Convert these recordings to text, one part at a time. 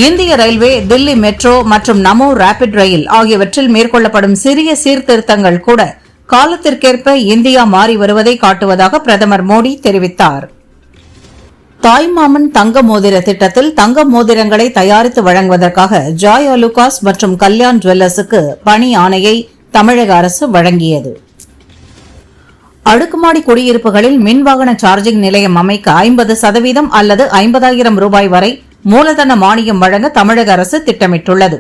இந்திய railway, Delhi metro மற்றும் நமோ rapid ரயில் ஆகியவற்றில் மேற்கொள்ளப்படும் சிறிய சீர்திருத்தங்கள் கூட காலத்திற்கேற்ப இந்தியா மாறி வருவதை காட்டுவதாக பிரதமர் மோடி தெரிவித்தார். தாய்மாமன் தங்க மோதிர திட்டத்தில் தங்க மோதிரங்களை தயாரித்து வழங்குவதற்காக ஜாய் அலுகாஸ் மற்றும் கல்யாண் ஜுவல்லர்ஸுக்கு பணி ஆணையை தமிழக அரசு வழங்கியது. அடுக்குமாடி குடியிருப்புகளில் மின்வாகன சார்ஜிங் நிலையம் அமைக்க 50% அல்லது 50,000 ரூபாய் வரை மூலதன மானியம் வழங்க தமிழக அரசு திட்டமிட்டுள்ளது.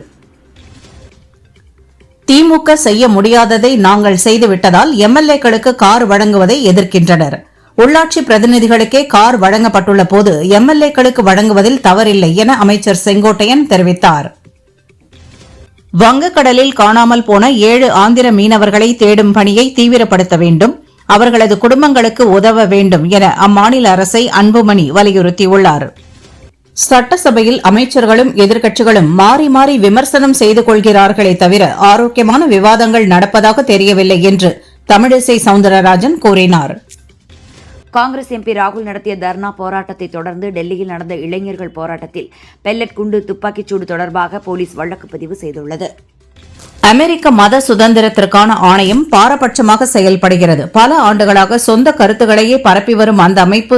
திமுக செய்ய முடியாததை நாங்கள் செய்துவிட்டதால் எம்எல்ஏக்களுக்கு கார் வழங்குவதை எதிர்க்கின்றனர். உள்ளாட்சி பிரதிநிதிகளுக்கே கார் வழங்கப்பட்டுள்ள போது எம்எல்ஏக்களுக்கு வழங்குவதில் தவறில்லை என அமைச்சர் செங்கோட்டையன் தெரிவித்தார். வங்கக்கடலில் காணாமல் போன 7 ஆந்திர மீனவர்களை தேடும் பணியை தீவிரப்படுத்த வேண்டும், அவர்களது குடும்பங்களுக்கு உதவ வேண்டும் என அம்மாநில அரசை அன்புமணி வலியுறுத்தியுள்ளார். சட்டசபையில் அமைச்சர்களும் எதிர்க்கட்சிகளும் மாறி மாறி விமர்சனம் செய்து கொள்கிறார்களே தவிர ஆரோக்கியமான விவாதங்கள் நடப்பதாக தெரியவில்லை என்று தமிழிசை சவுந்தரராஜன் கூறினார். காங்கிரஸ் எம்பி ராகுல் நடத்திய தர்ணா போராட்டத்தை தொடர்ந்து டெல்லியில் நடந்த இளைஞர்கள் போராட்டத்தில் பெல்லட் குண்டு துப்பாக்கிச்சூடு தொடர்பாக போலீஸ் வழக்கு பதிவு செய்துள்ளது. அமெரிக்க மத சுதந்திரத்திற்கான ஆணையம் பாரபட்சமாக செயல்படுகிறது. பல ஆண்டுகளாக சொந்த கருத்துக்களையே பரப்பி வரும் அந்த அமைப்பு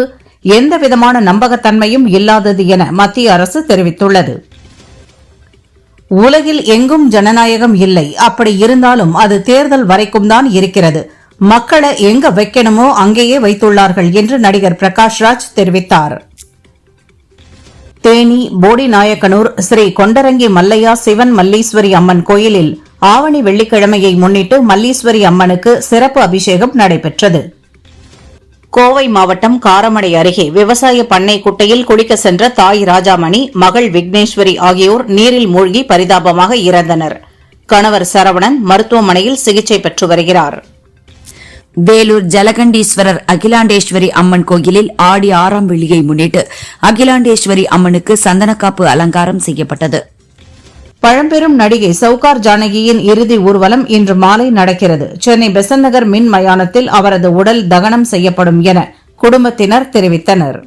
எந்தவிதமான நம்பகத்தன்மையும் இல்லாதது என மத்திய அரசு தெரிவித்துள்ளது. உலகில் எங்கும் ஜனநாயகம் இல்லை, அப்படி இருந்தாலும் அது தேர்தல் வரைக்கும் தான் இருக்கிறது. மக்களை எங்க வைக்கணுமோ அங்கேயே வைத்துள்ளார்கள் என்று நடிகர் பிரகாஷ் ராஜ் தெரிவித்தார். தேனி போடிநாயக்கனூர் ஸ்ரீ கொண்டரங்கி மல்லையா சிவன் மல்லீஸ்வரி அம்மன் கோயிலில் ஆவணி வெள்ளிக்கிழமையை முன்னிட்டு மல்லீஸ்வரி அம்மனுக்கு சிறப்பு அபிஷேகம் நடைபெற்றது. கோவை மாவட்டம் காரமடை அருகே விவசாய பண்ணை குட்டையில் குளிக்க சென்ற தாய் ராஜாமணி, மகள் விக்னேஸ்வரி ஆகியோர் நீரில் மூழ்கி பரிதாபமாக இறந்தனர். கணவர் சரவணன் மருத்துவமனையில் சிகிச்சை பெற்று வருகிறார். வேலூர் ஜலகண்டீஸ்வரர் அகிலாண்டேஸ்வரி அம்மன் கோயிலில் ஆடி 6ஆம் வெள்ளியை முன்னிட்டு அகிலாண்டேஸ்வரி அம்மனுக்கு சந்தனக்காப்பு அலங்காரம் செய்யப்பட்டது. பழம்பெரும் நடிகை சவுகார் ஜானகியின் இறுதி ஊர்வலம் இன்று மாலை நடக்கிறது. சென்னை பெசன்ட் நகர் மின் மயானத்தில் அவரது உடல் தகனம் செய்யப்படும் என குடும்பத்தினர் தெரிவித்தனர்.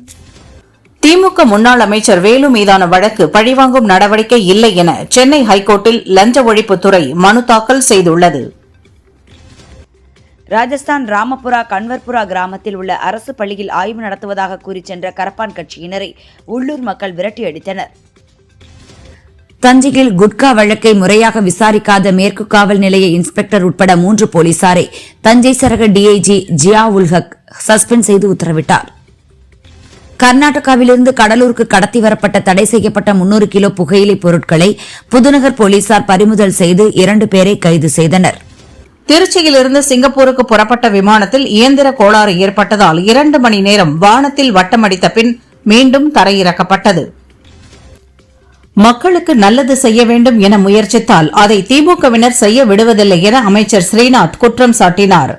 திமுக முன்னாள் அமைச்சர் வேலு மீதான வழக்கு பழிவாங்கும் நடவடிக்கை இல்லை என சென்னை ஹைகோர்ட்டில் லஞ்ச ஒழிப்புத்துறை மனு தாக்கல் செய்துள்ளது. ராஜஸ்தான் ராமபுரா கன்வர்புரா கிராமத்தில் உள்ள அரசு பள்ளியில் ஆய்வு நடத்துவதாக கூறி சென்ற கரப்பான் கட்சியினரை உள்ளூர் மக்கள் விரட்டியடித்தனர். தஞ்சையில் குட்கா வழக்கை முறையாக விசாரிக்காத மேற்கு காவல் நிலைய இன்ஸ்பெக்டர் உட்பட 3 போலீசாரை தஞ்சை சரக டிஐஜி ஜியா உல் ஹக் சஸ்பெண்ட் செய்து உத்தரவிட்டார். கர்நாடகாவிலிருந்து கடலூருக்கு கடத்தி வரப்பட்ட தடை செய்யப்பட்ட 300 கிலோ புகையிலை பொருட்களை புதுநகர் போலீசார் பறிமுதல் செய்து 2 பேரை கைது செய்தனர். திருச்சியிலிருந்து சிங்கப்பூருக்கு புறப்பட்ட விமானத்தில் இயந்திர கோளாறு ஏற்பட்டதால் 2 மணி நேரம் வானத்தில் வட்டமடித்த பின் மீண்டும் தரையிறக்கப்பட்டது. மக்களுக்கு நல்லது செய்ய வேண்டும் என முயற்சித்தால் அதை திமுகவினர் செய்ய விடுவதில்லை என அமைச்சர் ஸ்ரீநாத் குற்றம் சாட்டினார்.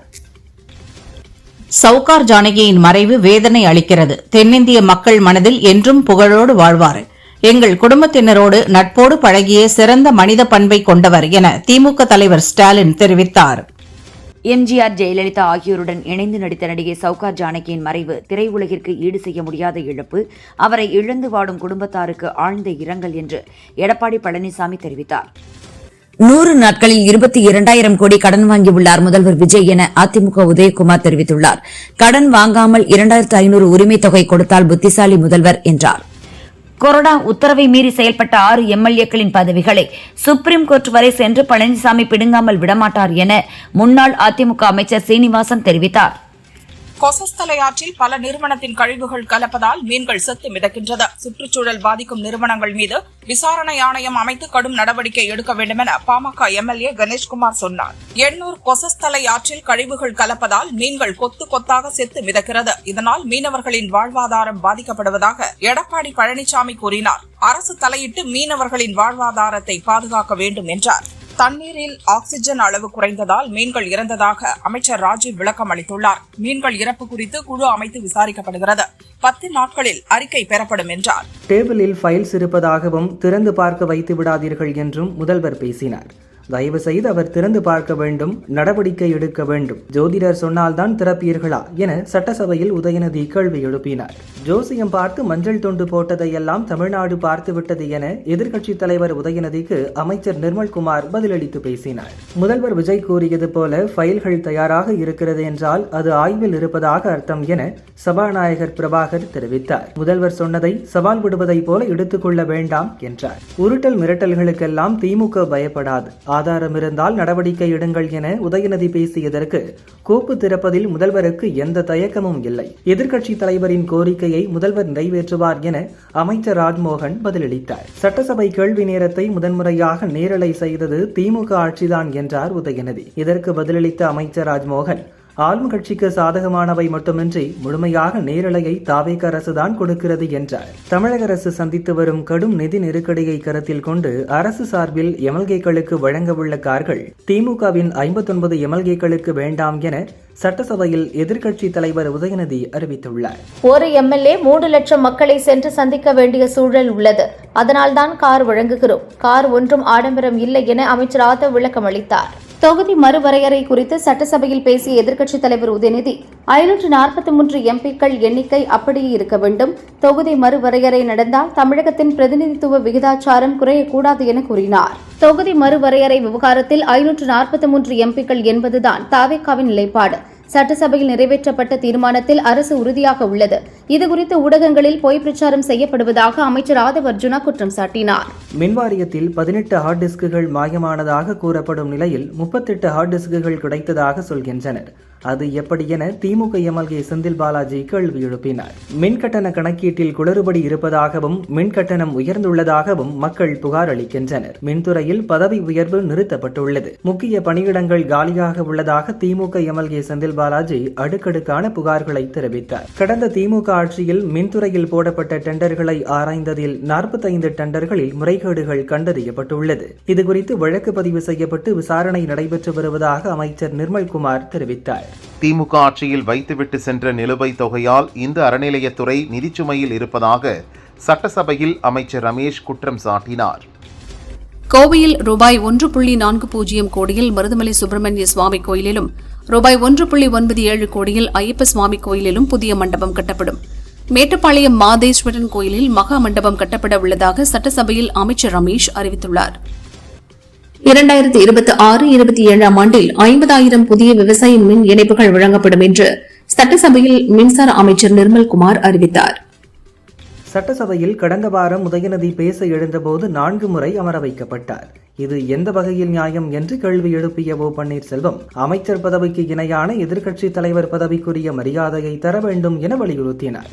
சவுகார் ஜானகியின் மறைவு வேதனை அளிக்கிறது. தென்னிந்திய மக்கள் மனதில் என்றும் புகழோடு வாழ்வார். எங்கள் குடும்பத்தினரோடு நட்போடு பழகிய சிறந்த மனித பண்பை கொண்டவர் என திமுக தலைவர் ஸ்டாலின் தெரிவித்தார். எம்ஜிஆர், ஜெயலலிதா ஆகியோருடன் இணைந்து நடித்த நடிகை சவுகார் ஜானகியின் மறைவு திரையுலகிற்கு ஈடு செய்ய முடியாத இழப்பு. அவரை இழந்து வாடும் குடும்பத்தாருக்கு ஆழ்ந்த இரங்கல் என்று எடப்பாடி பழனிசாமி தெரிவித்தார். 100 நாட்களில் 22,000 கோடி கடன் வாங்கியுள்ளார் முதல்வர் விஜய் என அதிமுக உதயகுமார் தெரிவித்துள்ளார். கடன் வாங்காமல் 2,500 உரிமை தொகை கொடுத்தால் புத்திசாலி முதல்வர் என்றார். கொரோனா உத்தரவை மீறி செயல்பட்ட 6 எம்எல்ஏக்களின் பதவிகளை சுப்ரீம் கோர்ட் வரை சென்று பழனிசாமி பிடுங்காமல் விடமாட்டார் என முன்னாள் அதிமுக அமைச்சர் சீனிவாசன் தெரிவித்தார். கொசஸ்தலை ஆற்றில் பல நிறுவனத்தின் கழிவுகள் கலப்பதால் மீன்கள் செத்து மிதக்கின்றது. சுற்றுச்சூழல் பாதிக்கும் நிறுவனங்கள் மீது விசாரணை ஆணையம் அமைத்து கடும் நடவடிக்கை எடுக்க வேண்டும் என பாமக எம்எல்ஏ கணேஷ்குமார் சொன்னார். எண்ணூர் கொசஸ்தலை ஆற்றில் கழிவுகள் கலப்பதால் மீன்கள் கொத்து கொத்தாக செத்து மிதக்கிறது. இதனால் மீனவர்களின் வாழ்வாதாரம் பாதிக்கப்படுவதாக எடப்பாடி பழனிசாமி கூறினார். அரசு தலையிட்டு மீனவர்களின் வாழ்வாதாரத்தை பாதுகாக்க வேண்டும் என்றார். தண்ணீரில் ஆக்சிஜன் அளவு குறைந்ததால் மீன்கள் இறந்ததாக அமைச்சர் ராஜீவ் விளக்கம் அளித்துள்ளார். மீன்கள் இறப்பு குறித்து குழு அமைத்து விசாரிக்கப்படுகிறது. 10 நாட்களில் அறிக்கை பெறப்படும் என்றார். டேபிளில் ஃபைல்ஸ் இருப்பதாகவும் திறந்து பார்க்க வைத்து விடாதீர்கள் என்றும் முதல்வர் பேசினார். தயவு செய்து அவர் திறந்து பார்க்க வேண்டும், நடவடிக்கை எடுக்க வேண்டும். ஜோதிடர் சொன்னால்தான் திறப்பீர்களா என சட்டசபையில் உதயநிதி கேள்வி எழுப்பினார். ஜோசியம் பார்த்து மஞ்சள் தொண்டு போட்டதையெல்லாம் தமிழ்நாடு பார்த்துவிட்டது என எதிர்க்கட்சித் தலைவர் உதயநிதிக்கு அமைச்சர் நிர்மல்குமார் பதிலளித்து பேசினார். முதல்வர் விஜய் கூறியது போல ஃபைல்கள் தயாராக இருக்கிறது என்றால் அது ஆய்வில் இருப்பதாக அர்த்தம் என சபாநாயகர் பிரபாகர் தெரிவித்தார். முதல்வர் சொன்னதை சவால் விடுவதை போல எடுத்துக்கொள்ள வேண்டாம் என்றார். உருட்டல் மிரட்டல்களுக்கெல்லாம் திமுக பயப்படாது, ஆதாரம் இருந்தால் நடவடிக்கை எடுங்கள் என உதயநிதி பேசியதற்கு கோப்பு திறப்பதில் முதல்வருக்கு எந்த தயக்கமும் இல்லை. எதிர்க்கட்சித் தலைவரின் கோரிக்கையை முதல்வர் நிறைவேற்றுவார் என அமைச்சர் ராஜ்மோகன் பதிலளித்தார். சட்டசபை கேள்வி நேரத்தை முதன்முறையாக நேரலை செய்தது திமுக ஆட்சிதான் என்றார் உதயநிதி. இதற்கு பதிலளித்த அமைச்சர் ராஜ்மோகன், ஆளும் கட்சிக்கு சாதகமானவை மட்டுமின்றி முழுமையாக நேரலையை தாவேக அரசுதான் கொடுக்கிறது என்றார். தமிழக அரசு சந்தித்து வரும் கடும் நிதி நெருக்கடியை கருத்தில் கொண்டு அரசு சார்பில் எம்எல்ஏக்களுக்கு வழங்கவுள்ள கார்கள் திமுகவின் 59 எம்எல்ஏக்களுக்கு வேண்டாம் என சட்டசபையில் எதிர்க்கட்சி தலைவர் உதயநிதி அறிவித்துள்ளார். ஒரு எம்எல்ஏ 3 லட்சம் மக்களை சென்று சந்திக்க வேண்டிய சூழல் உள்ளது. அதனால்தான் கார் வழங்குகிறோம். கார் ஒன்றும் ஆடம்பரம் இல்லை என அமைச்சர் ஆதவ் விளக்கம் அளித்தார். தொகுதி மறுவரையறை குறித்து சட்டசபையில் பேசிய எதிர்க்கட்சித் தலைவர் உதயநிதி, 543 எம்பிக்கள் எண்ணிக்கை அப்படியே இருக்க வேண்டும். தொகுதி மறுவரையறை நடந்தால் தமிழகத்தின் பிரதிநிதித்துவ விகிதாச்சாரம் குறையக்கூடாது என கூறினார். தொகுதி மறுவரையறை விவகாரத்தில் 543 எம்பிக்கள் என்பதுதான் தாவேகாவின் நிலைப்பாடு. சட்டசபையில் நிறைவேற்றப்பட்ட தீர்மானத்தில் அரசு உறுதியாக உள்ளது. இதுகுறித்து ஊடகங்களில் பொய் பிரச்சாரம் செய்யப்படுவதாக அமைச்சர் ஆதவ் அர்ஜுனா குற்றம் சாட்டினார். மின்வாரியத்தில் 18 ஹார்ட் டிஸ்குகள் மாயமானதாக கூறப்படும் நிலையில் 38 ஹார்ட் டிஸ்குகள் கிடைத்ததாக சொல்கின்றனர். அது எப்படி என திமுக எம்எல்ஏ செந்தில் பாலாஜி கேள்வி எழுப்பினார். மின்கட்டண கணக்கீட்டில் குளறுபடி இருப்பதாகவும் மின்கட்டணம் உயர்ந்துள்ளதாகவும் மக்கள் புகார் அளிக்கின்றனர். மின்துறையில் பதவி உயர்வு நிறுத்தப்பட்டுள்ளது. முக்கிய பணியிடங்கள் காலியாக உள்ளதாக திமுக எம்எல்ஏ செந்தில் பாலாஜி அடுக்கடுக்கான புகார்களை தெரிவித்தார். கடந்த திமுக ஆட்சியில் மின்துறையில் போடப்பட்ட டெண்டர்களை ஆராய்ந்ததில் 45 டெண்டர்களில் முறைகேடுகள் கண்டறியப்பட்டுள்ளது. இதுகுறித்து வழக்கு பதிவு செய்யப்பட்டு விசாரணை நடைபெற்று வருவதாக அமைச்சர் நிர்மல்குமார் தெரிவித்தார். திமுக ஆட்சியில் வைத்துவிட்டு சென்ற நிலுவைத் தொகையால் இந்த அறநிலையத்துறை நிதிச்சுமையில் இருப்பதாக சட்டசபையில் அமைச்சர் ரமேஷ் குற்றம் சாட்டினார். கோவையில் ரூபாய் 1.40 கோடியில் மருதமலை சுப்பிரமணிய சுவாமி கோயிலிலும் ரூபாய் 1.97 கோடியில் ஐயப்ப சுவாமி கோயிலிலும் புதிய மண்டபம் கட்டப்படும். மேட்டுப்பாளையம் மாதேஸ்வரன் கோயிலில் மகா மண்டபம் கட்டப்பட உள்ளதாக சட்டசபையில் அமைச்சர் ரமேஷ் அறிவித்துள்ளார். 2026-27 ஆண்டில் 50,000 புதிய விவசாய மின் இணைப்புகள் வழங்கப்படும் என்று சட்டசபையில் மின்சார அமைச்சர் நிர்மல்குமார் அறிவித்தார். சட்டசபையில் கடந்த வாரம் உதயநிதி பேச எழுந்தபோது 4 முறை அமர வைக்கப்பட்டார். இது எந்த வகையில் நியாயம் என்று கேள்வி எழுப்பிய ஓ பன்னீர்செல்வம், அமைச்சர் பதவிக்கு இணையான எதிர்க்கட்சித் தலைவர் பதவிக்குரிய மரியாதையை தர வேண்டும் என வலியுறுத்தினார்.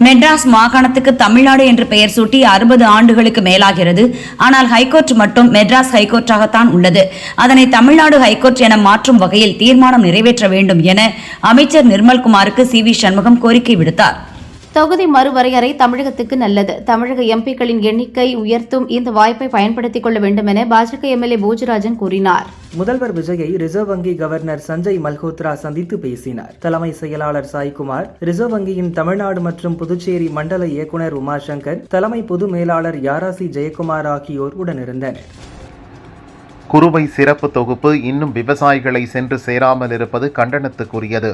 மெட்ராஸ் மாகாணத்துக்கு தமிழ்நாடு என்று பெயர் சூட்டி 60 ஆண்டுகளுக்கு மேலாகிறது. ஆனால் ஹைகோர்ட் மட்டும் மெட்ராஸ் ஹைகோர்ட்டாகத்தான் உள்ளது. அதனை தமிழ்நாடு ஹைகோர்ட் என மாற்றும் வகையில் தீர்மானம் நிறைவேற்ற வேண்டும் என அமைச்சர் நிர்மல்குமாருக்கு CV சண்முகம் கோரிக்கை விடுத்தார். தொகுதி மறுவரையறை தமிழகத்துக்கு நல்லது. தமிழக எம்பிக்களின் எண்ணிக்கை உயர்த்தும் இந்த வாய்ப்பை பயன்படுத்திக் கொள்ள வேண்டும் என பாஜக எம்எல்ஏ போஜராஜன் கூறினார். முதல்வர் விஜயை ரிசர்வ் வங்கி கவர்னர் சஞ்சய் மல்ஹோத்ரா சந்தித்து பேசினார். தலைமை செயலாளர் சாய்குமார், ரிசர்வ் வங்கியின் தமிழ்நாடு மற்றும் புதுச்சேரி மண்டல இயக்குநர் உமாசங்கர், தலைமை பொது மேலாளர் யாராசி ஜெயக்குமார் ஆகியோர் உடனிருந்தனர். குறுவை சிறப்பு தொகுப்பு இன்னும் விவசாயிகளை சென்று சேராமல் இருப்பது கண்டனத்துக்குரியது.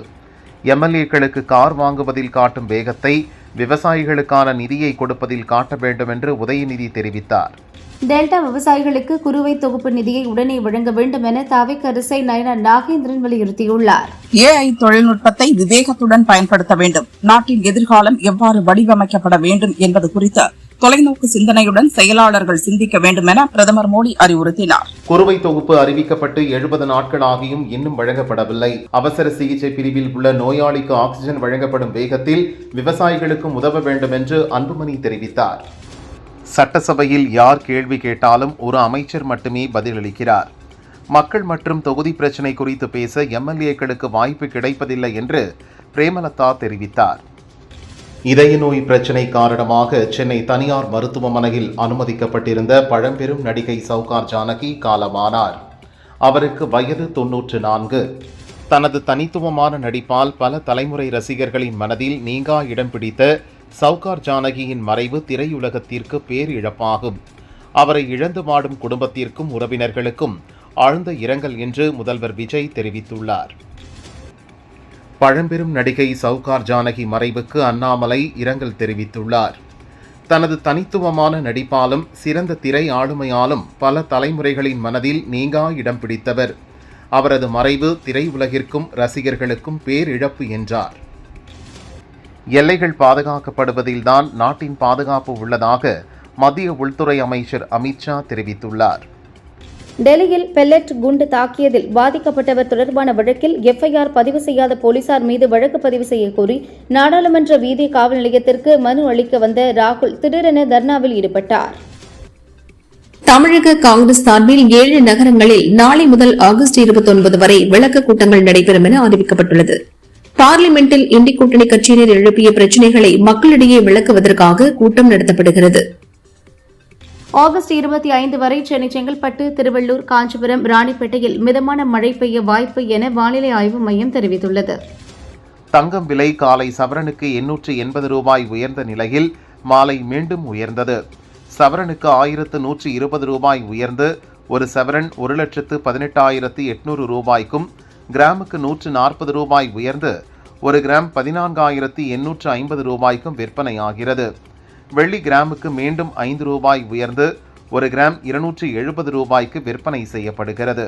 எம்எல்ஏக்களுக்கு கார் வாங்குவதில் காட்டும் வேகத்தை விவசாயிகளுக்கான நிதியை கொடுப்பதில் காட்ட வேண்டும் என்று உதயநிதி தெரிவித்தார். டெல்டா விவசாயிகளுக்கு குறுவை தொகுப்பு நிதியை உடனே வழங்க வேண்டும் என தவிக அரசை நயனா நாகேந்திரன் வலியுறுத்தியுள்ளார். AI தொழில்நுட்பத்தை விவேகத்துடன் பயன்படுத்த வேண்டும். நாட்டின் எதிர்காலம் எவ்வாறு வடிவமைக்கப்பட வேண்டும் என்பது குறித்து தொலைநோக்கு சிந்தனையுடன் செயலாளர்கள் சிந்திக்க வேண்டும் என பிரதமர் மோடி அறிவுறுத்தினார். குறுவை தொகுப்பு அறிவிக்கப்பட்டு 70 நாட்கள் ஆகியும் இன்னும் வழங்கப்படவில்லை. அவசர சிகிச்சை பிரிவில் உள்ள நோயாளிக்கு ஆக்சிஜன் வழங்கப்படும் வேகத்தில் விவசாயிகளுக்கும் உதவ வேண்டும் என்று அன்புமணி தெரிவித்தார். சட்டசபையில் யார் கேள்வி கேட்டாலும் ஒரு அமைச்சர் மட்டுமே பதிலளிக்கிறார். மக்கள் மற்றும் தொகுதி பிரச்சினை குறித்து பேச எம்எல்ஏக்களுக்கு வாய்ப்பு கிடைப்பதில்லை என்று பிரேமலதா தெரிவித்தார். இதய நோய் பிரச்சினை காரணமாக சென்னை தனியார் மருத்துவமனையில் அனுமதிக்கப்பட்டிருந்த பழம்பெரும் நடிகை சௌகார் ஜானகி காலமானார். அவருக்கு வயது 94. தனது தனித்துவமான நடிப்பால் பல தலைமுறை ரசிகர்களின் மனதில் நீங்கா இடம் பிடித்த சௌகார் ஜானகியின் மறைவு திரையுலகத்திற்கு பேரிழப்பாகும். அவரை இழந்து வாடும் குடும்பத்திற்கும் உறவினர்களுக்கும் ஆழ்ந்த இரங்கல் என்று முதல்வர் விஜய் தெரிவித்துள்ளார். பழம்பெரும் நடிகை சவுகார் ஜானகி மறைவுக்கு அண்ணாமலை இரங்கல் தெரிவித்துள்ளார். தனது தனித்துவமான நடிப்பாலும் சிறந்த திரை ஆளுமையாலும் பல தலைமுறைகளின் மனதில் நீங்கா இடம் பிடித்தவர். அவரது மறைவு திரையுலகிற்கும் ரசிகர்களுக்கும் பேரிழப்பு என்றார். எல்லைகள் பாதுகாக்கப்படுவதில்தான் நாட்டின் பாதுகாப்பு உள்ளதாக மத்திய உள்துறை அமைச்சர் அமித்ஷா தெரிவித்துள்ளார். டெல்லியில் பெல்லட் குண்டு தாக்கியதில் பாதிக்கப்பட்டவர் தொடர்பான வழக்கில் எஃப்ஐஆர் பதிவு செய்யாத போலீசார் மீது வழக்கு பதிவு செய்ய கோரி நாடாளுமன்ற வீதி காவல் நிலையத்திற்கு மனு அளிக்க வந்த ராகுல் திடீரென தர்ணாவில் ஈடுபட்டார். தமிழக காங்கிரஸ் சார்பில் 7 நகரங்களில் நாளை முதல் ஆகஸ்ட் 29 வரை விளக்க கூட்டங்கள் நடைபெறும் என அறிவிக்கப்பட்டுள்ளது. பார்லிமெண்டில் இண்டி கூட்டணி கட்சியினர் எழுப்பிய பிரச்சினைகளை மக்களிடையே விளக்குவதற்காக கூட்டம் நடத்தப்படுகிறது. ஆகஸ்ட் 25 வரை சென்னை, செங்கல்பட்டு, திருவள்ளூர், காஞ்சிபுரம், ராணிப்பேட்டையில் மிதமான மழை பெய்ய வாய்ப்பு என வானிலை ஆய்வு மையம் தெரிவித்துள்ளது. தங்கம் விலை காலை சவரனுக்கு 880 ரூபாய் உயர்ந்த நிலையில் மாலை மீண்டும் உயர்ந்தது. சவரனுக்கு 1120 ரூபாய் உயர்ந்து ஒரு சவரன் 1,18,800 ரூபாய்க்கும், கிராமுக்கு 140 ரூபாய் உயர்ந்து ஒரு கிராம் 14,850 ரூபாய்க்கும் விற்பனையாகிறது. வெள்ளி கிராமுக்கு மீண்டும் 5 ரூபாய் உயர்ந்து ஒரு கிராம் 270 ரூபாய்க்கு விற்பனை செய்யப்படுகிறது.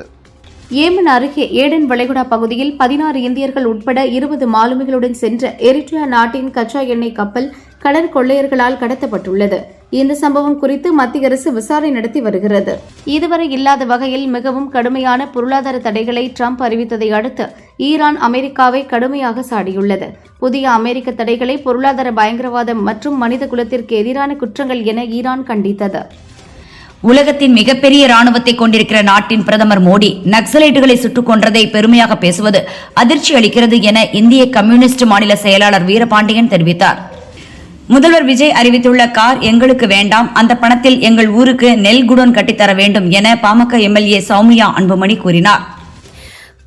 ஏமன் அருகே ஏடன் வளைகுடா பகுதியில் 16 இந்தியர்கள் உட்பட 20 மாலுமிகளுடன் சென்ற எரிட்ரியா நாட்டின் கச்சா எண்ணெய் கப்பல் கடல் கொள்ளையர்களால் கடத்தப்பட்டுள்ளது. இந்த சம்பவம் குறித்து மத்திய அரசு விசாரணை நடத்தி வருகிறது. இதுவரை இல்லாத வகையில் மிகவும் கடுமையான பொருளாதார தடைகளை ட்ரம்ப் அறிவித்ததை அடுத்து ஈரான் அமெரிக்காவை கடுமையாக சாடியுள்ளது. புதிய அமெரிக்க தடைகளை பொருளாதார பயங்கரவாதம் மற்றும் மனித குலத்திற்கு எதிரான குற்றங்கள் என ஈரான் கண்டித்தது. உலகத்தின் மிகப்பெரிய ராணுவத்தை கொண்டிருக்கிற நாட்டின் பிரதமர் மோடி நக்சலைட்டுகளை சுட்டுக் கொன்றதை பெருமையாக பேசுவது அதிர்ச்சி அளிக்கிறது என இந்திய கம்யூனிஸ்ட் மாநில செயலாளர் வீரபாண்டியன் தெரிவித்தார். முதல்வர் விஜய் அறிவித்துள்ள கார் எங்களுக்கு வேண்டாம், அந்த பணத்தில் எங்கள் ஊருக்கு நெல் குடோன் கட்டித்தர வேண்டும் என பாமக எம்எல்ஏ சௌமியா அன்புமணி கூறினார்.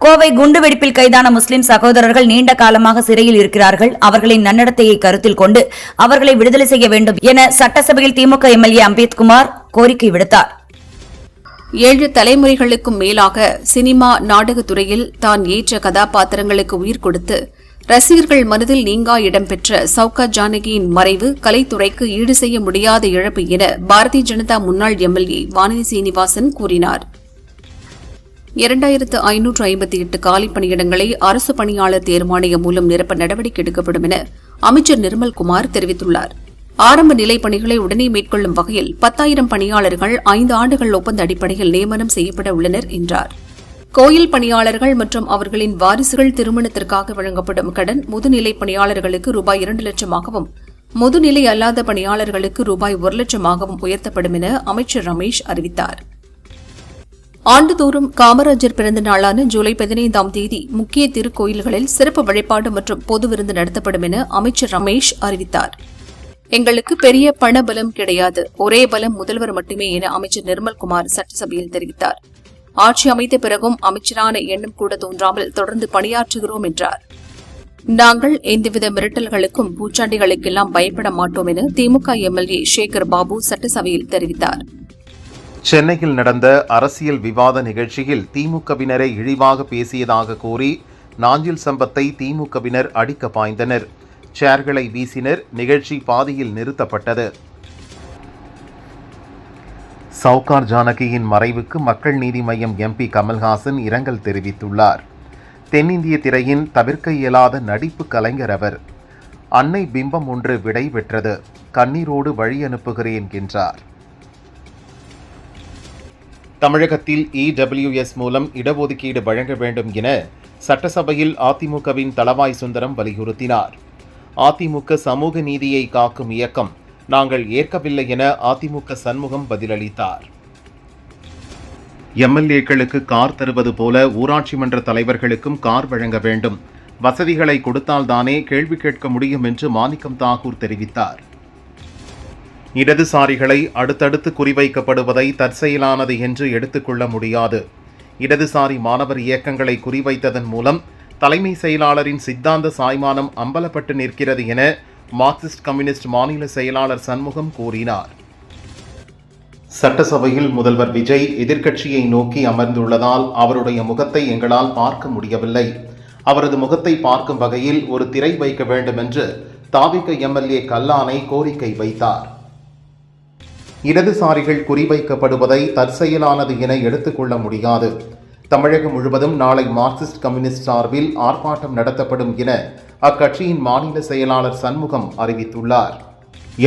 கோவை குண்டுவெடிப்பில் கைதான முஸ்லிம் சகோதரர்கள் நீண்ட காலமாக சிறையில் இருக்கிறார்கள். அவர்களின் நன்னடத்தையை கருத்தில் கொண்டு அவர்களை விடுதலை செய்ய வேண்டும் என சட்டசபையில் திமுக எம்எல்ஏ அம்பேத்குமார் கோரிக்கை விடுத்தார். 7 தலைமுறைகளுக்கும் மேலாக சினிமா, நாடகத்துறையில் தான் ஏற்ற கதாபாத்திரங்களுக்கு உயிர் கொடுத்து ரசிகர்கள் மனதில் நீங்கா இடம்பெற்ற சவுகார் ஜானகியின் மறைவு கலைத்துறைக்கு ஈடு செய்ய முடியாத இழப்பு என பாரதிய ஜனதா முன்னாள் எம்எல்ஏ வானதி சீனிவாசன் கூறினார். 2558 காலி பணியிடங்களை அரசு பணியாளர் தேர்வாணையம் மூலம் நிரப்ப நடவடிக்கை எடுக்கப்படும் என அமைச்சர் நிர்மல்குமார் தெரிவித்துள்ளார். ஆரம்ப நிலை பணிகளை உடனே மேற்கொள்ளும் வகையில் 10,000 பணியாளர்கள் 5 ஆண்டுகள் ஒப்பந்த அடிப்படையில் நியமனம் செய்யப்பட உள்ளனர் என்றார். கோயில் பணியாளர்கள் மற்றும் அவர்களின் வாரிசுகள் திருமணத்திற்காக வழங்கப்படும் கடன் முதுநிலை பணியாளர்களுக்கு ரூபாய் 2 லட்சமாகவும், முதுநிலை அல்லாத பணியாளர்களுக்கு ரூபாய் 1 லட்சமாகவும் உயர்த்தப்படும் என அமைச்சர் ரமேஷ் அறிவித்தார். ஆண்டுதோறும் காமராஜர் பிறந்த நாளான ஜூலை 15ஆம் தேதி முக்கிய திருக்கோயில்களில் சிறப்பு வழிபாடு மற்றும் பொது விருந்து நடத்தப்படும் என அமைச்சர் ரமேஷ் அறிவித்தார். எங்களுக்கு பெரிய பண பலம் கிடையாது, ஒரே பலம் முதல்வர் மட்டுமே என அமைச்சர் நிர்மல்குமார் சட்டசபையில் தெரிவித்தார். ஆட்சி அமைத்த பிறகும் அமைச்சரான எண்ணம் கூட தோன்றாமல் தொடர்ந்து பணியாற்றுகிறோம் என்றார். நாங்கள் எந்தவித மிரட்டல்களுக்கும் பூச்சாண்டிகளுக்கெல்லாம் பயப்பட மாட்டோம் என திமுக எம்எல்ஏ சேகர் பாபு சட்டசபையில் தெரிவித்தார். சென்னையில் நடந்த அரசியல் விவாத நிகழ்ச்சியில் திமுகவினரை இழிவாக பேசியதாக கூறி நாஞ்சில் சம்பத்தை திமுகவினர் அடிக்க பாய்ந்தனர். சேர்களை வீசினர். நிகழ்ச்சி பாதியில் நிறுத்தப்பட்டது. சவுகார் ஜானகியின் மறைவுக்கு மக்கள் நீதி மய்யம் எம்பி கமல்ஹாசன் இரங்கல் தெரிவித்துள்ளார். தென்னிந்திய திரையின் தவிர்க்க இயலாத நடிப்பு கலைஞர் அவர். அன்னை பிம்பம் ஒன்று விடை பெற்றது, கண்ணீரோடு வழி அனுப்புகிறேன் என்றார். தமிழகத்தில் இடபிள்யூஎஸ் மூலம் இடஒதுக்கீடு வழங்க வேண்டும் என சட்டசபையில் அதிமுகவின் தளவாய் சுந்தரம் வலியுறுத்தினார். அதிமுக சமூக நீதியை காக்கும் இயக்கம் நாங்கள் ஏற்கவில்லை என அதிமுக சண்முகம் பதிலளித்தார். எம்எல்ஏக்களுக்கு கார் தருவது போல ஊராட்சி மன்ற தலைவர்களுக்கும் கார் வழங்க வேண்டும். வசதிகளை கொடுத்தால்தானே கேள்வி கேட்க முடியும் என்று மாணிக்கம் தாக்கூர் தெரிவித்தார். இடதுசாரிகளை அடுத்தடுத்து குறிவைக்கப்படுவதை தற்செயலானது என்று எடுத்துக்கொள்ள முடியாது. இடதுசாரி மாணவர் இயக்கங்களை குறிவைத்ததன் மூலம் தலைமை செயலாளரின் சித்தாந்த சாய்மானம் அம்பலப்பட்டு நிற்கிறது என மார்க்சிஸ்ட் கம்யூனிஸ்ட் மாநில செயலாளர் சண்முகம் கூறினார். சட்டசபையில் முதல்வர் விஜய் எதிர்க்கட்சியை நோக்கி அமர்ந்துள்ளதால் அவருடைய முகத்தை எங்களால் பார்க்க முடியவில்லை. அவரது முகத்தை பார்க்கும் வகையில் ஒரு திரை வைக்க வேண்டும் என்று தாவிக எம்எல்ஏ கல்லானை கோரிக்கை வைத்தார். இடதுசாரிகள் குறிவைக்கப்படுவதை தற்செயலானது என எடுத்துக்கொள்ள முடியாது. தமிழகம் முழுவதும் நாளை மார்க்சிஸ்ட் கம்யூனிஸ்ட் சார்பில் ஆர்ப்பாட்டம் நடத்தப்படும் என அக்கட்சியின் மாநில செயலாளர் சண்முகம் அறிவித்துள்ளார்.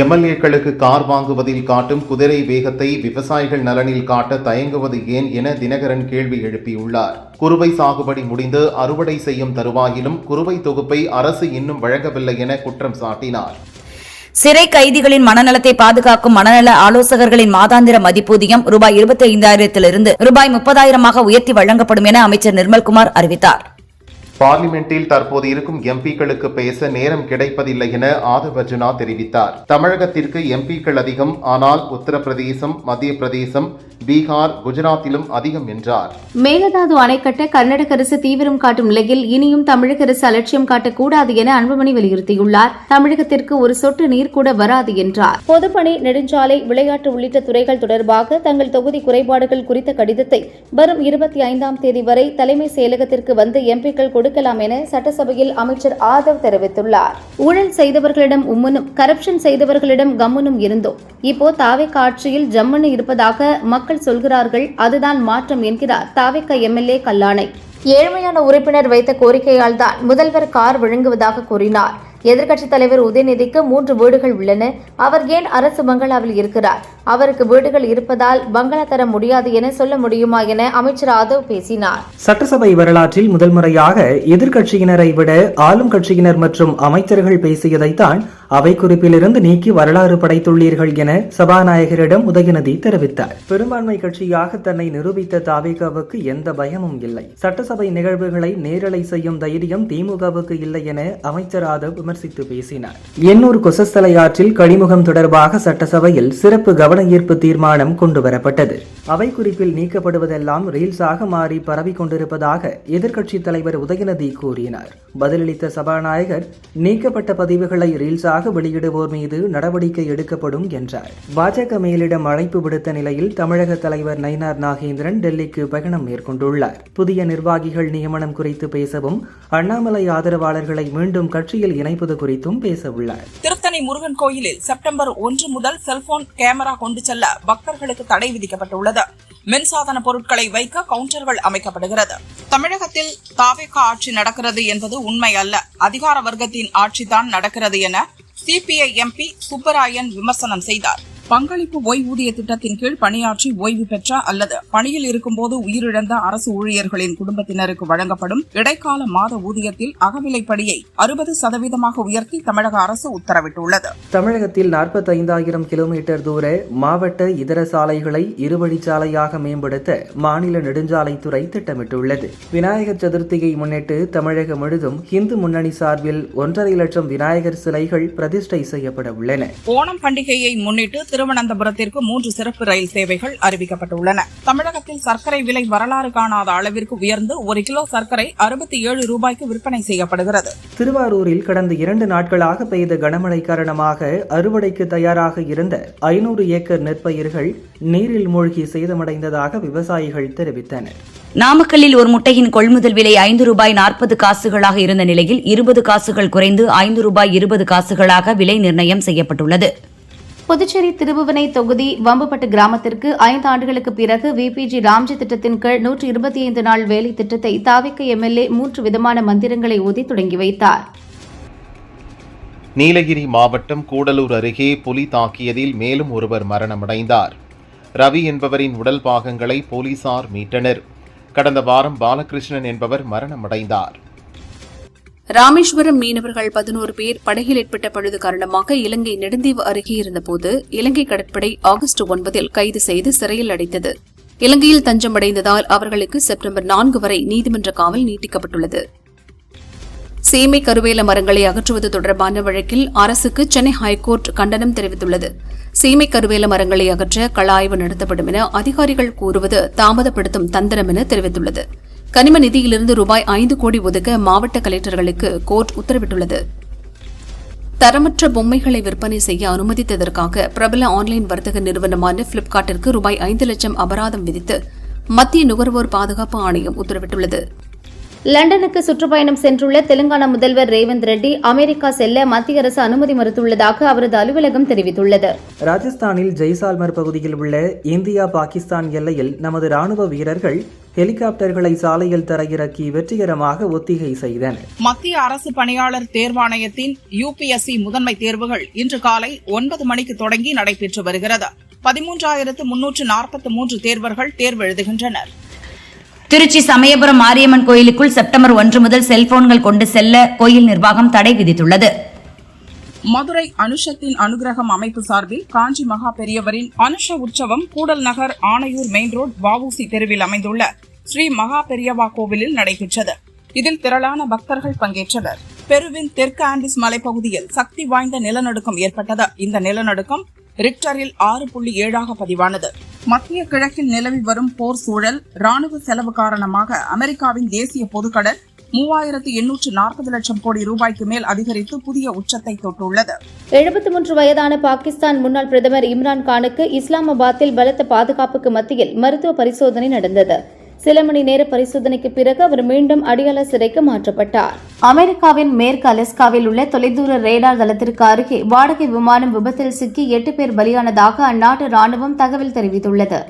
எம்எல்ஏக்களுக்கு கார் வாங்குவதில் காட்டும் குதிரை வேகத்தை விவசாயிகள் நலனில் காட்ட தயங்குவது ஏன் என தினகரன் கேள்வி எழுப்பியுள்ளார். குறுவை சாகுபடி முடிந்து அறுவடை செய்யும் தருவாயிலும் குறுவை தொகுப்பை அரசு இன்னும் வழங்கவில்லை என குற்றம் சாட்டினார். சிறை கைதிகளின் மனநலத்தை பாதுகாக்கும் மனநல ஆலோசகர்களின் மாதாந்திர மதிப்பூதியம் ரூபாய் 25,000 ரூபாய் 30,000 உயர்த்தி வழங்கப்படும் என அமைச்சர் நிர்மல்குமார் அறிவித்தார். பார்லிமெண்டில் தற்போது இருக்கும் எம்பிக்களுக்கு பேச நேரம் கிடைப்பதில்லை என ஆதவ் அர்ஜுனா தெரிவித்தார். தமிழகத்திற்கு எம்பிக்கள் அதிகம், ஆனால் உத்தரப்பிரதேசம், மத்திய பிரதேசம், பீகார், குஜராத்திலும் அதிகம் என்றார். மேகதாது அணை கட்ட கர்நாடக அரசு தீவிரம் காட்டும் நிலையில் இனியும் தமிழக அரசு அலட்சியம் காட்டக்கூடாது என அன்புமணி வலியுறுத்தியுள்ளார். தமிழகத்திற்கு ஒரு சொட்டு நீர் கூட வராது என்றார். பொதுப்பணி, நெடுஞ்சாலை, விளையாட்டு உள்ளிட்ட துறைகள் தொடர்பாக தங்கள் தொகுதி குறைபாடுகள் குறித்த கடிதத்தை வரும் 25ஆம் தேதி வரை தலைமை செயலகத்திற்கு வந்து எம்பிக்கள் கொடுக்கலாம் என சட்டசபையில் அமைச்சர் ஆதவ் தெரிவித்துள்ளார். ஊழல் செய்தவர்களிடம் உம்முனும், கரப்ஷன் செய்தவர்களிடம் கம்முனும் இருந்தோம். இப்போ தாவேக ஆட்சியில் ஜம்முன்னு இருப்பதாக மக்கள் சொல்கிறார்கள். அதுதான் மாற்றம் என்கிறார் தாவேக எம்எல்ஏ கல்லானை. ஏழ்மையான உறுப்பினர் வைத்த கோரிக்கையால் தான் முதல்வர் கார் வழங்குவதாக கூறினார். எதிர்க்கட்சித் தலைவர் உதயநிதிக்கு 3 வீடுகள் உள்ளன. அவர் ஏன் அரசு பங்களாவில் இருக்கிறார்? அவருக்கு வீடுகள் இருப்பதால் பங்களா தர முடியாது என சொல்ல முடியுமா என அமைச்சர் ஆதவ் பேசினார். சட்டசபை வரலாற்றில் முதல் முறையாக எதிர்க்கட்சியினரை விட ஆளும் கட்சியினர் மற்றும் அமைச்சர்கள் பேசியதைத்தான் அவை குறிப்பிலிருந்து நீக்கி வரலாறு படைத்துள்ளீர்கள் என சபாநாயகரிடம் உதயநிதி தெரிவித்தார். பெரும்பான்மை கட்சியாக தன்னை நிரூபித்த தாவேகாவுக்கு எந்த பயமும் இல்லை. சட்டசபை நிகழ்வுகளை நேரலை செய்யும் தைரியம் திமுகவுக்கு இல்லை என அமைச்சர் ஆதவ் விமர்சித்து பேசினார். எண்ணூர் கொசஸ்தலை ஆற்றில் கழிமுகம் தொடர்பாக சட்டசபையில் சிறப்பு கவன ஈர்ப்பு தீர்மானம் கொண்டுவரப்பட்டது. அவை குறிப்பில் நீக்கப்படுவதெல்லாம் ரீல்ஸாக மாறி பரவிக் கொண்டிருப்பதாக எதிர்க்கட்சித் தலைவர் உதயநிதி கூறினார். பதிலளித்த சபாநாயகர், நீக்கப்பட்ட பதிவுகளை ரீல்ஸாக வெளியிடுவோர் மீது நடவடிக்கை எடுக்கப்படும் என்றார். பாஜக மேலிடம் அழைப்பு விடுத்த நிலையில் தமிழக தலைவர் நயினார் நாகேந்திரன் டெல்லிக்கு பயணம் மேற்கொண்டுள்ளார். புதிய நிர்வாகிகள் நியமனம் குறித்து பேசவும், அண்ணாமலை ஆதரவாளர்களை மீண்டும் கட்சியில் இணைப்பது குறித்தும் பேச உள்ளார். திருத்தணி முருகன் கோயிலில் செப்டம்பர் 1 முதல் செல்போன் கேமரா கொண்டு செல்ல பக்தர்களுக்கு தடை விதிக்கப்பட்டுள்ளது. மின்சாதன பொருட்களை வைக்க கவுண்டர்கள் அமைக்கப்படுகிறது. தமிழகத்தில் தாவேக ஆட்சி நடக்கிறது என்பது உண்மை அல்ல, அதிகார வர்க்கத்தின் ஆட்சிதான் நடக்கிறது என சிபிஐ எம்பி சுப்பராயன் விமர்சனம் செய்தார். பங்களிப்பு ஓய்வூதிய திட்டத்தின் கீழ் பணியாற்றி ஓய்வு பெற்ற அல்லது பணியில் இருக்கும்போது உயிரிழந்த அரசு ஊழியர்களின் குடும்பத்தினருக்கு வழங்கப்படும் இடைக்கால மாத ஊதியத்தில் அகவிலைப்படியை 60% உயர்த்தி தமிழக அரசு உத்தரவிட்டுள்ளது. தமிழகத்தில் 45,000 கிலோமீட்டர் தூர மாவட்ட இதர சாலைகளை இருவழிச்சாலையாக மேம்படுத்த மாநில நெடுஞ்சாலைத்துறை திட்டமிட்டுள்ளது. விநாயகர் சதுர்த்தியை முன்னிட்டு தமிழகம் முழுதும் இந்து முன்னணி சார்பில் 1.5 லட்சம் விநாயகர் சிலைகள் பிரதிஷ்டை செய்யப்பட உள்ளன. ஓணம் பண்டிகையை முன்னிட்டு திருவனந்தபுரத்திற்கு 3 சிறப்பு ரயில் சேவைகள் அறிவிக்கப்பட்டுள்ளன. தமிழகத்தில் சர்க்கரை விலை வரலாறு காணாத அளவிற்கு உயர்ந்து 1 கிலோ சர்க்கரை 67 ரூபாய்க்கு விற்பனை செய்யப்படுகிறது. திருவாரூரில் கடந்த 2 நாட்களாக பெய்த கனமழை காரணமாக அறுவடைக்கு தயாராக இருந்த 500 ஏக்கர் நெற்பயிர்கள் நீரில் மூழ்கி சேதமடைந்ததாக விவசாயிகள் தெரிவித்தனர். நாமக்கல்லில் ஒரு முட்டையின் கொள்முதல் விலை 5 ரூபாய் 40 காசுகளாக இருந்த நிலையில் 20 காசுகள் குறைந்து 5 ரூபாய் 20 காசுகளாக விலை நிர்ணயம் செய்யப்பட்டுள்ளது. புதுச்சேரி திருபுவனை தொகுதி வம்பப்பட்டு கிராமத்திற்கு 5 ஆண்டுகளுக்கு பிறகு விபிஜி ராம்ஜி திட்டத்தின் கீழ் 125 நாள் வேலை திட்டத்தை தாவேக எம்எல்ஏ 3 விதமான மந்திரங்களை ஊதி தொடங்கி வைத்தார். நீலகிரி மாவட்டம் கூடலூர் அருகே புலி தாக்கியதில் மேலும் ஒருவர் மரணமடைந்தார். ரவி என்பவரின் உடல் பாகங்களை போலீசார் மீட்டனர். கடந்த வாரம் பாலகிருஷ்ணன் என்பவர் மரணமடைந்தார். ராமேஸ்வரம் மீனவர்கள் 11 பேர் படகில் ஏற்பட்ட பழுது காரணமாக இலங்கை நெடுந்தீவு அருகே இருந்தபோது இலங்கை கடற்படை ஆகஸ்ட் 9 கைது செய்து சிறையில் அடைத்தது. இலங்கையில் தஞ்சமடைந்ததால் அவர்களுக்கு செப்டம்பர் 4 வரை நீதிமன்ற காவல் நீட்டிக்கப்பட்டுள்ளது. சீமை கருவேல மரங்களை அகற்றுவது தொடர்பான வழக்கில் அரசுக்கு சென்னை ஹைகோர்ட் கண்டனம் தெரிவித்துள்ளது. சீமை கருவேல மரங்களை அகற்ற கள ஆய்வு நடத்தப்படும் என அதிகாரிகள் கூறுவது தாமதப்படுத்தும் தந்திரம் என தெரிவித்துள்ளது. கனிம நிதியிலிருந்து ரூபாய் 5 கோடி ஒதுக்க மாவட்ட கலெக்டர்களுக்கு கோர்ட் உத்தரவிட்டுள்ளது. தரமற்ற பொம்மைகளை விற்பனை செய்ய அனுமதித்ததற்காக பிரபல ஆன்லைன் வர்த்தக நிறுவனமான பிளிப்கார்ட்டிற்கு ரூபாய் 5 லட்சம் அபராதம் விதித்து மத்திய நுகர்வோர் பாதுகாப்பு ஆணையம் உத்தரவிட்டுள்ளது. லண்டனுக்கு சுற்றுப்பயணம் சென்றுள்ள தெலுங்கானா முதல்வர் ரேவந்த் ரெட்டி அமெரிக்கா செல்ல மத்திய அரசு அனுமதி மறுத்துள்ளதாக அவரது அலுவலகம் தெரிவித்துள்ளது. ராஜஸ்தானில் ஜெய்சால்மர் பகுதியில் உள்ள இந்தியா பாகிஸ்தான் எல்லையில் நமது ராணுவ வீரர்கள் ஹெலிகாப்டர்களை சாலையில் தரையிறக்கி வெற்றிகரமாக ஒத்திகை செய்தனர். மத்திய அரசு பணியாளர் தேர்வாணையத்தின் UPSC முதன்மை தேர்வுகள் இன்று காலை 9 மணிக்கு தொடங்கி நடைபெற்று வருகிறது. 13,343 தேர்வர்கள் தேர்வு எழுதுகின்றனர். திருச்சி சமயபுரம் மாரியம்மன் கோயிலுக்குள் செப்டம்பர் 1 முதல் செல்போன்கள் கொண்டு செல்ல கோயில் நிர்வாகம் தடை விதித்துள்ளது. மதுரை அனுஷத்தின் அனுகிரகம் அமைப்பு சார்பில் காஞ்சி மகா பெரியவரின் அனுஷ உற்சவம் கூடல் நகர் ஆணையூர் மெயின் ரோடு வஉசி தெருவில் அமைந்துள்ள ஸ்ரீ மகா பெரியவா கோவிலில் நடைபெற்றது. இதில் திரளான பக்தர்கள் பங்கேற்றனர். பெருவின் தெற்கு ஆண்டிஸ் மலைப்பகுதியில் சக்தி வாய்ந்த நிலநடுக்கம் ஏற்பட்டது. இந்த நிலநடுக்கம் ரிக்டரில் 6.7 பதிவானது. மத்திய கிழக்கில் நிலவி வரும் போர் சூழல், ராணுவ செலவு காரணமாக அமெரிக்காவின் தேசிய பொதுக்கடன் 3,840 லட்சம் கோடி ரூபாய்க்கு மேல் அதிகரித்து புதிய உச்சத்தை தொட்டுள்ளது. 73 வயதான பாகிஸ்தான் முன்னாள் பிரதமர் இம்ரான் கானுக்கு இஸ்லாமாபாத்தில் பலத்த பாதுகாப்புக்கு மத்தியில் மருத்துவ பரிசோதனை நடந்தது. சில மணி நேர பரிசோதனைக்கு பிறகு அவர் மீண்டும் அடியாள சிறைக்கு மாற்றப்பட்டார். அமெரிக்காவின் மேற்கு அலஸ்காவில் உள்ள தொலைதூர ரேடார் தளத்திற்கு அருகே வாடகை விமானம் விபத்தில் சிக்கி 8 பேர் பலியானதாக அந்நாட்டு ராணுவம் தகவல் தெரிவித்துள்ளது.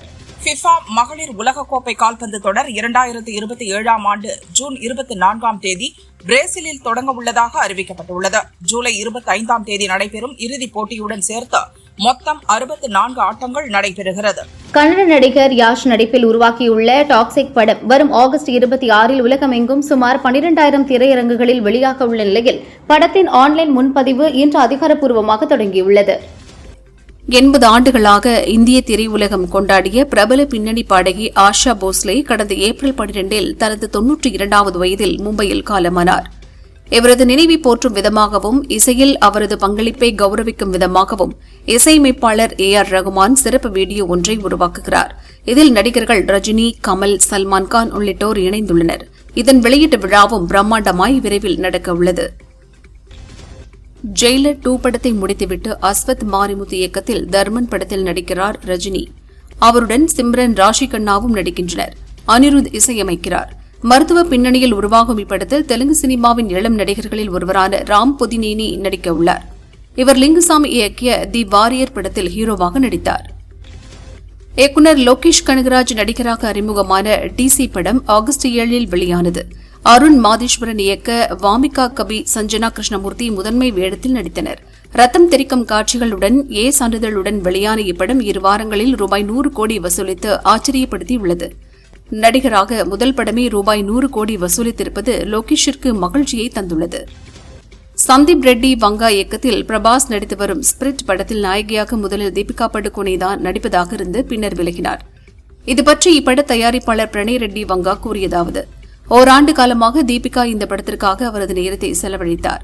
ஃபிஃபா மகளிர் உலகக்கோப்பை கால்பந்து தொடர் 2027 ஆண்டு ஜூன் 24ஆம் தேதி பிரேசிலில் தொடங்க உள்ளதாக அறிவிக்கப்பட்டுள்ளது. ஜூலை 25ஆம் தேதி நடைபெறும் இறுதிப் போட்டியுடன் சேர்த்து மொத்தம் 64 ஆட்டங்கள் நடைபெறுகிறது. கன்னட நடிகர் யாஷ் நடிப்பில் உருவாக்கியுள்ள டாக்ஸிக் படம் வரும் ஆகஸ்ட் 26 உலகமெங்கும் சுமார் 12,000 திரையரங்குகளில் வெளியாக உள்ள நிலையில் படத்தின் ஆன்லைன் முன்பதிவு இன்று அதிகாரப்பூர்வமாக தொடங்கியுள்ளது. 80 ஆண்டுகளாக இந்திய திரையுலகம் கொண்டாடிய பிரபல பின்னணி பாடகி ஆஷா போஸ்லே கடந்த ஏப்ரல் 12இல் தனது 92வது வயதில் மும்பையில் காலமானார். இவரது நினைவை போற்றும் விதமாகவும் இசையில் அவரது பங்களிப்பை கௌரவிக்கும் விதமாகவும் இசையமைப்பாளர் AR ரகுமான் சிறப்பு வீடியோ ஒன்றை உருவாக்குகிறார். இதில் நடிகர்கள் ரஜினி, கமல், சல்மான் கான் உள்ளிட்டோர் இணைந்துள்ளனர். இதன் வெளியீட்டு விழாவும் பிரம்மாண்டமாய் விரைவில் நடக்க உள்ளது. ஜெயிலர் 2 படத்தை முடித்துவிட்டு அஸ்வத் மாரிமுத்து இயக்கத்தில் தர்மன் படத்தில் நடிக்கிறார் ரஜினி. அவருடன் சிம்ரன், ராஷி கண்ணாவும் நடிக்கின்றனர். அனிருத் இசையமைக்கிறார். மருத்துவ பின்னணியில் உருவாகும் இப்படத்தில் தெலுங்கு சினிமாவின் இளம் நடிகர்களில் ஒருவரான ராம் பொதினேனி நடிக்க உள்ளார். இவர் லிங்குசாமி இயக்கிய தி வாரியர் படத்தில் ஹீரோவாக நடித்தார். இயக்குநர் லோகேஷ் கனகராஜ் நடிகராக அறிமுகமான DC படம் ஆகஸ்ட் 7இல் வெளியானது. அருண் மாதேஸ்வரன் இயக்க வாமிகா கபி, சஞ்சனா கிருஷ்ணமூர்த்தி முதன்மை வேடத்தில் நடித்தனர். ரத்தம் தெரிக்கும் காட்சிகளுடன் சான்றிதழுடன் வெளியான இப்படம் 2 வாரங்களில் ரூபாய் 100 கோடி வசூலித்து ஆச்சரியப்படுத்தியுள்ளது. நடிகராக முதல் படமே ரூபாய் 100 கோடி வசூலித்திருப்பது லோகேஷிற்கு மகிழ்ச்சியை தந்துள்ளது. சந்தீப் ரெட்டி வங்கா இயக்கத்தில் பிரபாஸ் நடித்து வரும் ஸ்பிரிட் படத்தில் நாயகியாக முதலில் தீபிகா படுகோனே தான் நடிப்பதாக இருந்து பின்னர் விலகினார். இதுபற்றி இப்பட தயாரிப்பாளர் பிரணய் ரெட்டி வங்கா கூறியதாவது: ஓராண்டு காலமாக தீபிகா இந்த படத்திற்காக அவரது நேரத்தை செலவழித்தார்.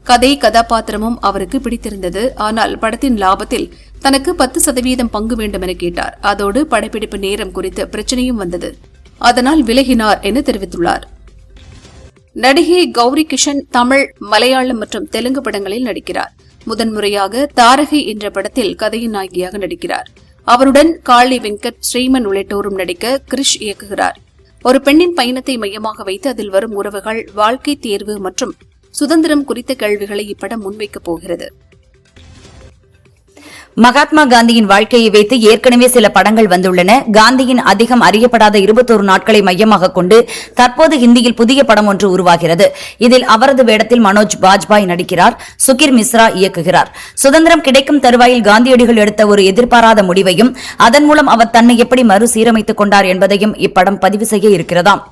கதை, கதாபாத்திரமும் அவருக்கு பிடித்திருந்தது. ஆனால் படத்தின் லாபத்தில் தனக்கு 10% பங்கு வேண்டும் என கேட்டார். அதோடு படப்பிடிப்பு நேரம் குறித்து பிரச்சனையும் வந்தது. அதனால் விலகினார் என தெரிவித்துள்ளார். நடிகை கௌரி கிஷன் தமிழ், மலையாளம் மற்றும் தெலுங்கு படங்களில் நடிக்கிறார். முதன்முறையாக தாரகை என்ற படத்தில் கதையின் நாயகியாக நடிக்கிறார். அவருடன் காளி வெங்கட், ஸ்ரீமன் உள்ளிட்டோரும் நடிக்க கிரிஷ் இயக்குகிறார். ஒரு பெண்ணின் பயணத்தை மையமாக வைத்து அதில் வரும் உறவுகள், வாழ்க்கை தேர்வு மற்றும் சுதந்திரம் குறித்த கேள்விகளை இப்படம் முன்வைக்கப் போகிறது. மகாத்மா காந்தியின் வாழ்க்கையை வைத்து ஏற்கனவே சில படங்கள் வந்துள்ளன. காந்தியின் அதிகம் அறியப்படாத 21 நாட்களை மையமாக கொண்டு தற்போது ஹிந்தியில் புதிய படம் ஒன்று உருவாகிறது. இதில் அவரது வேடத்தில் மனோஜ் பாஜ்பாய் நடிக்கிறார். சுகிர் மிஸ்ரா இயக்குகிறார். சுதந்திரம் கிடைக்கும் தருவாயில் காந்தியடிகள் எடுத்த ஒரு எதிர்பாராத முடிவையும் அதன் மூலம் அவர் தன்னை எப்படி மறுசீரமைத்துக் கொண்டார் என்பதையும் இப்படம் பதிவு செய்ய இருக்கிறதாம்.